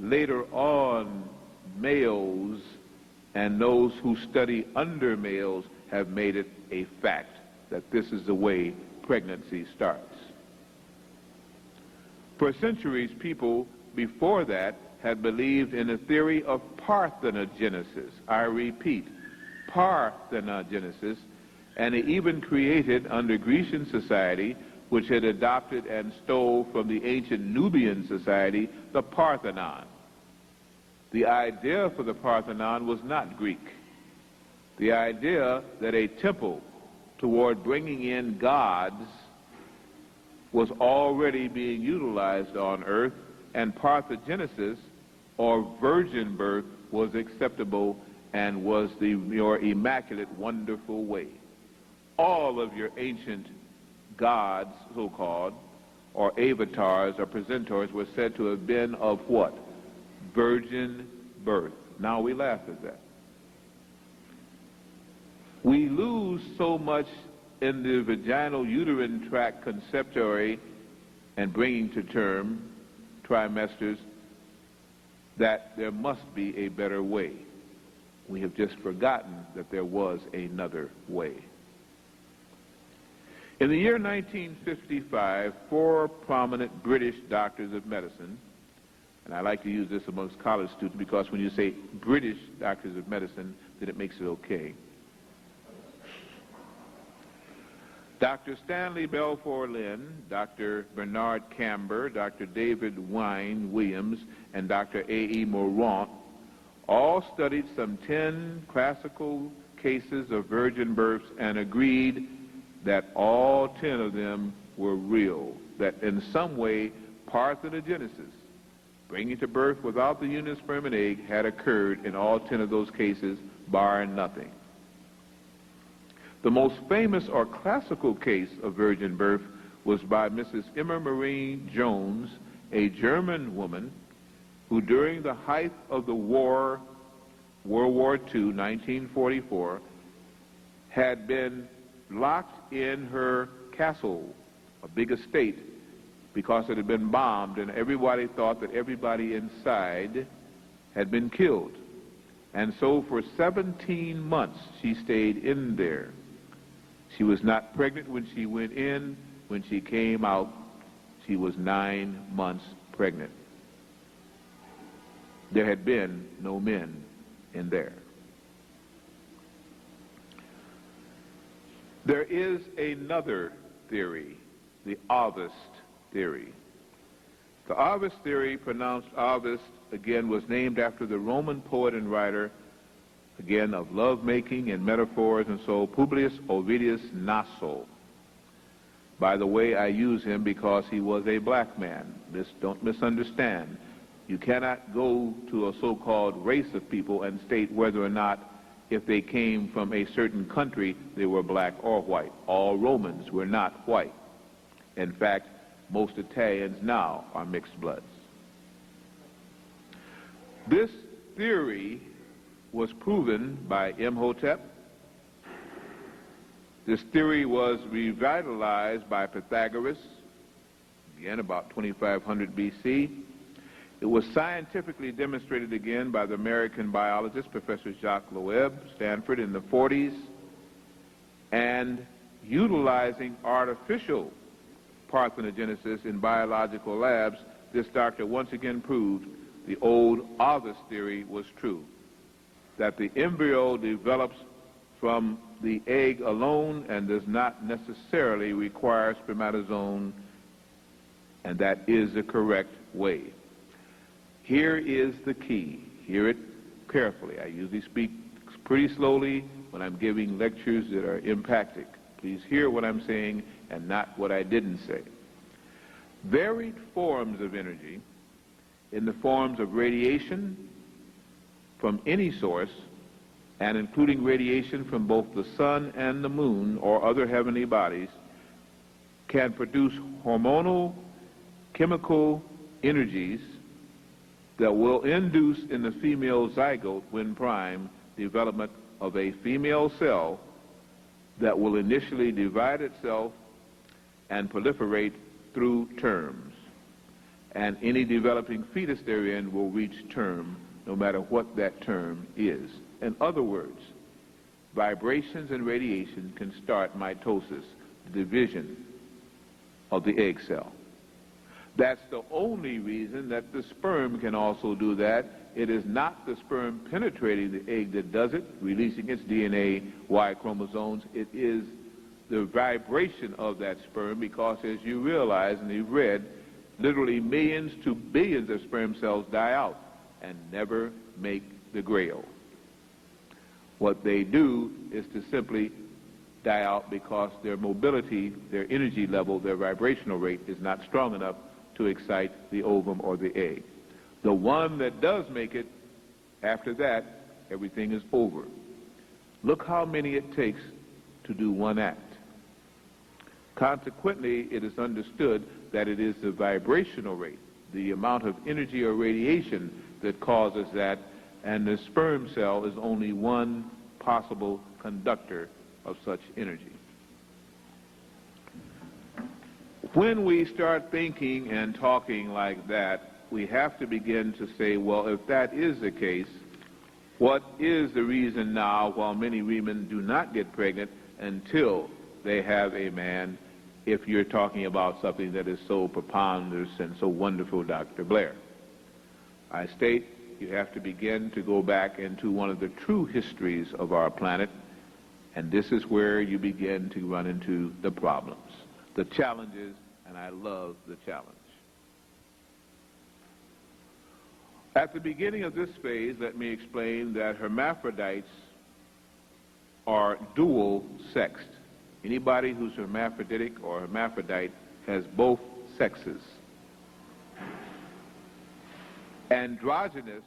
later on males and those who study under males have made it a fact that this is the way pregnancy starts. For centuries, people before that had believed in a theory of parthenogenesis. I repeat, parthenogenesis, and they even created under Grecian society, which had adopted and stole from the ancient Nubian society, the Parthenon. The idea for the Parthenon was not Greek. The idea that a temple toward bringing in gods was already being utilized on earth, and parthenogenesis, or virgin birth, was acceptable and was the more immaculate, wonderful way. All of your ancient gods, so-called, or avatars or presentors, were said to have been of what? Virgin birth. Now we laugh at that. We lose so much in the vaginal uterine tract conceptuary and bringing to term trimesters that there must be a better way. We have just forgotten that there was another way. In the year 1955, 4 prominent British doctors of medicine, and I like to use this amongst college students because when you say British doctors of medicine, then it makes it okay. Dr. Stanley Balfour Lynn, Dr. Bernard Camber, Dr. David Wine Williams, and Dr. A.E. Morant all studied some 10 classical cases of virgin births and agreed that all 10 of them were real, that in some way parthenogenesis, bringing to birth without the union of sperm and egg, had occurred in all 10 of those cases, barring nothing. The most famous or classical case of virgin birth was by Mrs. Emma Marie Jones, a German woman who during the height of the war, World War II, 1944, had been locked in her castle, a big estate, because it had been bombed, and everybody thought that everybody inside had been killed. And so for 17 months she stayed in there. She was not pregnant when she went in. When she came out, she was 9 months pregnant. There had been no men in there. There is another theory, the Ovist theory. The Ovist theory, pronounced Ovist, again, was named after the Roman poet and writer, again, of lovemaking and metaphors and so, Publius Ovidius Naso. By the way, I use him because he was a black man. Don't misunderstand. You cannot go to a so-called race of people and state whether or not, if they came from a certain country, they were black or white. All Romans were not white. In fact, most Italians now are mixed bloods. This theory was proven by Imhotep. This theory was revitalized by Pythagoras, again about 2500 BC. It was scientifically demonstrated again by the American biologist, Professor Jacques Loeb, Stanford, in the 40s. And utilizing artificial parthenogenesis in biological labs, this doctor once again proved the old Ovist theory was true, that the embryo develops from the egg alone and does not necessarily require spermatozoon, and that is the correct way. Here is the key. Hear it carefully. I usually speak pretty slowly when I'm giving lectures that are emphatic. Please hear what I'm saying and not what I didn't say. Varied forms of energy in the forms of radiation from any source, and including radiation from both the sun and the moon or other heavenly bodies, can produce hormonal, chemical energies that will induce in the female zygote, when prime, development of a female cell that will initially divide itself and proliferate through terms. and any developing fetus therein will reach term, no matter what that term is. In other words, vibrations and radiation can start mitosis, the division of the egg cell. That's the only reason that the sperm can also do that. It is not the sperm penetrating the egg that does it, releasing its DNA, Y chromosomes. It is the vibration of that sperm, because as you realize and you've read, literally millions to billions of sperm cells die out and never make the grail. What they do is to simply die out because their mobility, their energy level, their vibrational rate is not strong enough to excite the ovum or the egg. The one that does make it, after that, everything is over. Look how many it takes to do one act. Consequently, it is understood that it is the vibrational rate, the amount of energy or radiation that causes that, and the sperm cell is only one possible conductor of such energy. When we start thinking and talking like that, we have to begin to say, well, if that is the case, what is the reason now while many women do not get pregnant until they have a man, if you're talking about something that is so preponderous and so wonderful, Dr. Blair? I state you have to begin to go back into one of the true histories of our planet, and this is where you begin to run into the problems, the challenges, and I love the challenge. At the beginning of this phase, let me explain that hermaphrodites are dual-sexed. Anybody who's hermaphroditic or hermaphrodite has both sexes. Androgynous